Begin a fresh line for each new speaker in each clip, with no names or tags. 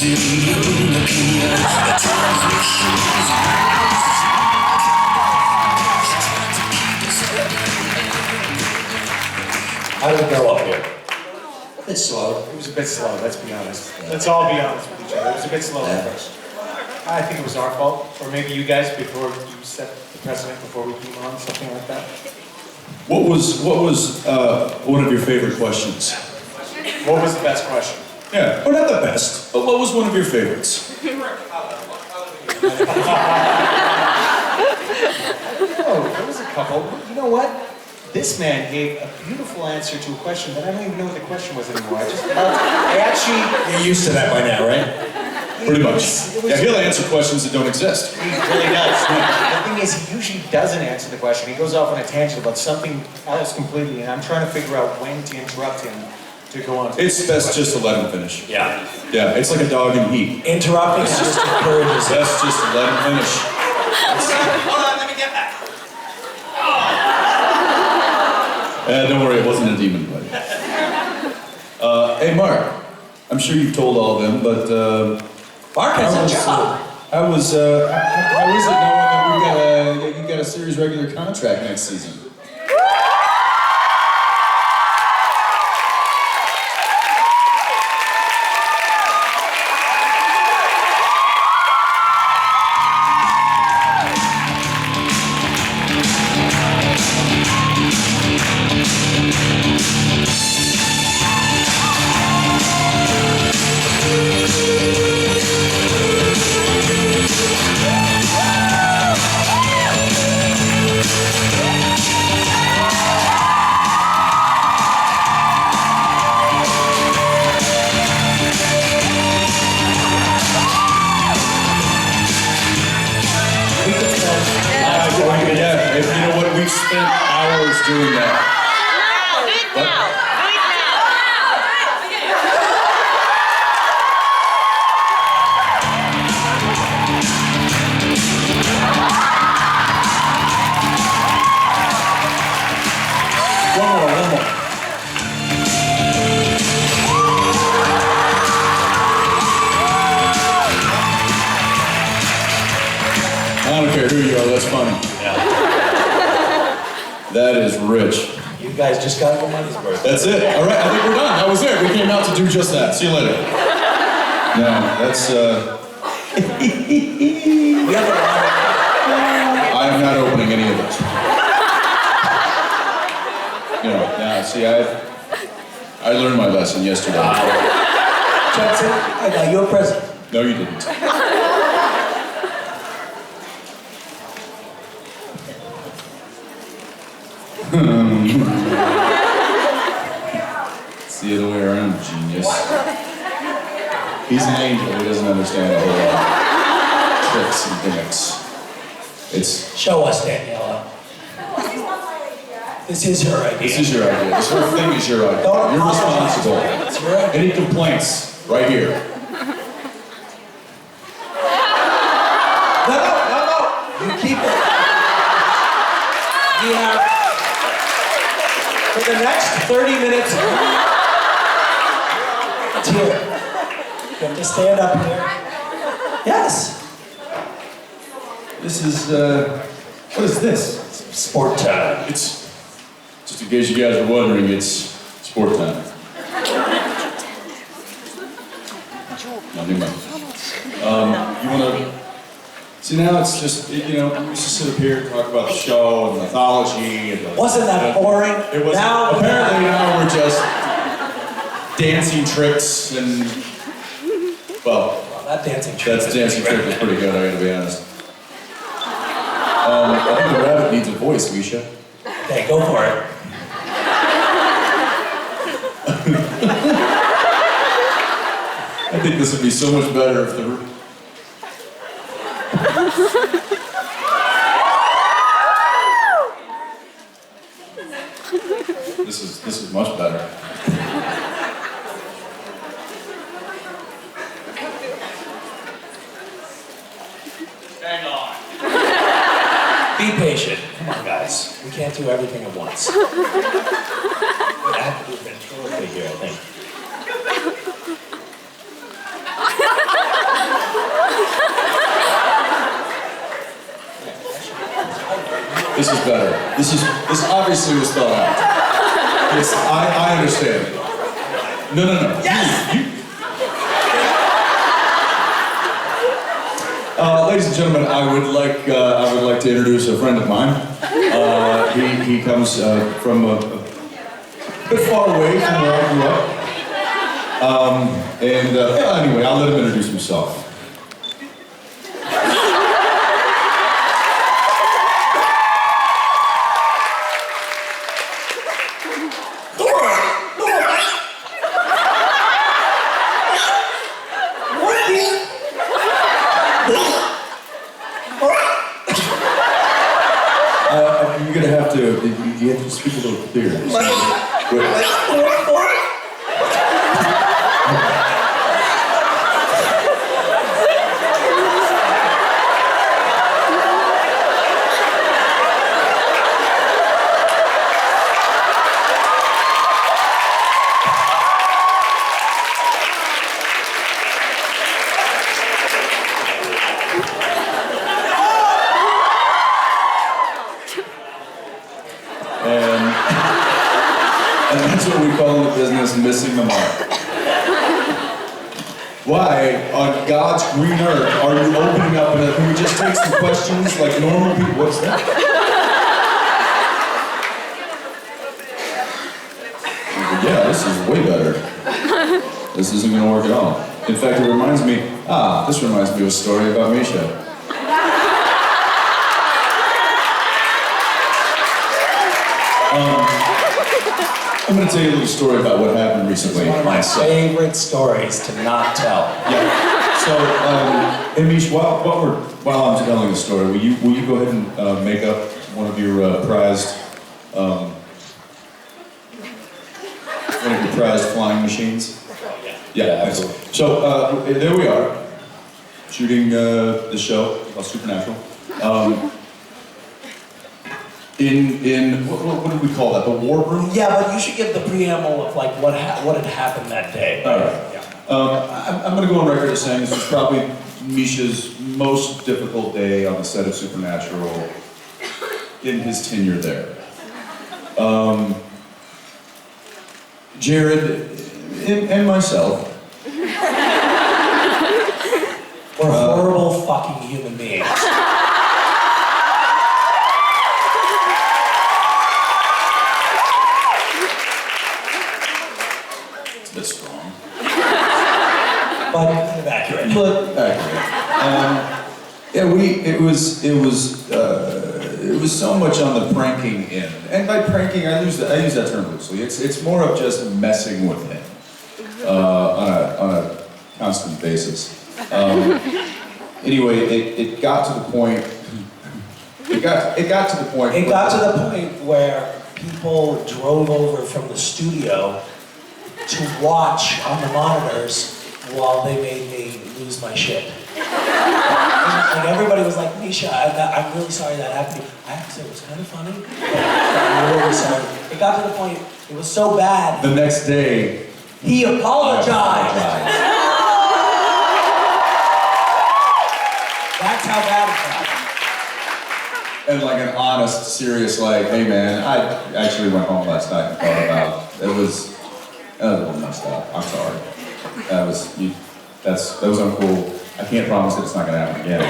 How did it go up here?
A bit slow.
It was a bit slow, let's be honest. Let's all be honest with each other. It was a bit slow at first. I think it was our fault, or maybe you guys before you set the precedent before we came on, something like that.
What was one of your favorite questions?
What was the best question?
Yeah, or not the best, but what was one of your favorites?
Oh, there was a couple. You know what? This man gave a beautiful answer to a question that I don't even know what the question was anymore. I actually...
You're used to that by now, right?
Pretty much. Yeah, he'll answer questions that don't exist.
He really does. The thing is, he usually doesn't answer the question. He goes off on a tangent about something else completely, and I'm trying to figure out when to interrupt him to go on to
It's best just to let him finish.
Yeah.
Yeah, it's like a dog in heat.
Interrupting is just encourages it.
Best just to let him finish.
Hold on, let me get back.
Don't worry, it wasn't a demon play. Hey, Mark. I'm sure you've told all of them, but
Mark has a job.
how is it knowing that you got a series regular contract next season? Yeah, if you know what, we've spent hours doing that.
No, do it now. Do it
One more. I don't care who you are, that's funny. That is rich.
You guys just got your money's worth.
That's it. All right, I think we're done. That was it. We came out to do just that. See you later. No, that's, I'm not opening any of those. See, I learned my lesson yesterday.
Jensen, I got you a present.
No, you didn't. It's the other way around, genius. He's an angel, he doesn't understand a whole lot of tricks and gimmicks. It's...
Show us, Daniela. This is her idea.
This is your idea. This whole thing is your idea.
Don't
You're responsible.
It's your idea.
Any complaints, right here.
No. You keep it. We have, for the next 30 minutes, it's here. You have to stand up here. Yes.
This is, what is this?
Sport time.
It's, just in case you guys are wondering, it's sport time. No, never mind. You wanna, see now it's just, we used to sit up here and talk about the show and mythology and the...
Wasn't that boring?
It was, apparently now we're just dancing tricks and, well,
that dancing trick.
that dancing trick was pretty good, I gotta be honest. I think the rabbit needs a voice, Misha.
Okay, go for it.
I think this would be so much better if the... This is much better.
Hang on.
Be patient. Come on, guys. We can't do everything at once. We have to do ventriloquy here, I think.
is better. This obviously was thought out. I understand. No. Yes! Ladies and gentlemen, I would like to introduce a friend of mine. He comes from a bit far away from where I grew up. Anyway, I'll let him introduce himself. You're gonna have to, you have to speak a little clearer. And that's what we call in the business missing the mark. Why, on God's green earth, are you opening up and can we just take some questions like normal people? What's that? Yeah, this is way better. This isn't gonna work at all. In fact, it reminds me, this reminds me of a story about Misha. I'm going to tell you a little story about what happened recently.
It's one of my favorite stories to not tell.
Yeah. So, hey Misha, while I'm telling the story, will you go ahead and make up one of your prized flying machines? Yeah, excellent. So there we are, shooting the show called Supernatural. In what did we call that? The war room?
Yeah, but you should give the preamble of like what had happened that day.
All right. Yeah. I'm going to go on record as saying this was probably Misha's most difficult day on the set of Supernatural in his tenure there. Jared and myself.
We're horrible fucking human beings.
That's strong.
But kind of accurate.
It was so much on the pranking end, and by pranking I use that term loosely. It's more of just messing with him on a constant basis. Anyway, it got to the point. It got to the point.
It got to the point where people drove over from the studio to watch on the monitors while they made me lose my shit. And everybody was like, Misha, I'm really sorry that happened to you. I have to say, it was kind of funny. I'm really sorry. It got to the point, it was so bad.
The next day,
he apologized. That's how bad it got.
And like an honest, serious, like, hey man, I actually went home last night and thought about it. That was a little messed up. I'm sorry. That was uncool. I can't promise that it's not going to happen again.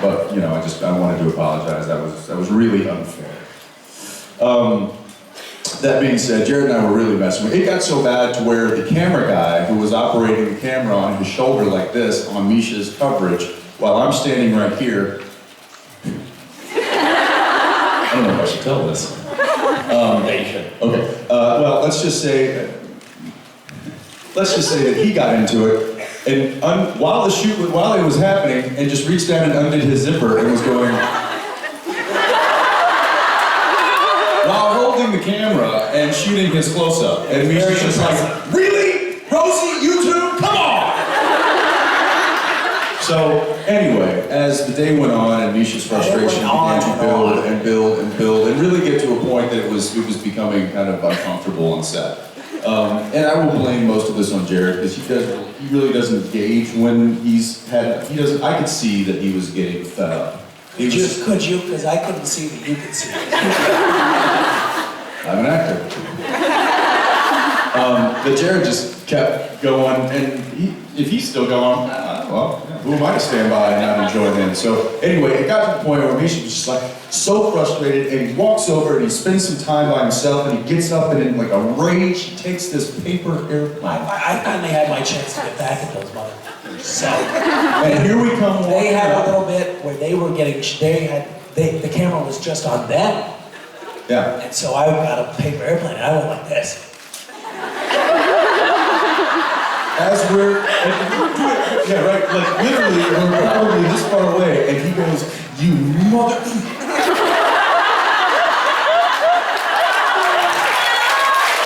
But you know, I wanted to apologize. That was really unfair. That being said, Jared and I were really messing with it. It got so bad to where the camera guy who was operating the camera on his shoulder like this on Misha's coverage, while I'm standing right here. I don't know if I should tell this.
Yeah, you should.
Okay. Well, let's just say that he got into it, and while it was happening, and just reached down and undid his zipper and was going, while holding the camera and shooting his close-up, and Misha's just like, really, Rosie, you two, come on! So anyway, as the day went on and Misha's frustration began to build and build and build, and really get to a point that it was becoming kind of uncomfortable on set. And I will blame most of this on Jared because he really doesn't gauge when I could see that he was getting fed up He was,
Could you? Because I couldn't see that you could see.
I'm an actor. But Jared just kept going, and if he's still going, well, who am I to stand by and not enjoy him? So anyway, it got to the point where Misha was just like so frustrated, and he walks over and he spends some time by himself, and he gets up and in like a rage, he takes this paper airplane.
I finally had my chance to get back at those motherfuckers. So,
And here we come.
they
walking
had a
out.
little bit where they were getting, the camera was just on them.
Yeah.
And so I got a paper airplane and I went like this.
As we're, yeah, right, like literally, we're probably this far away, and he goes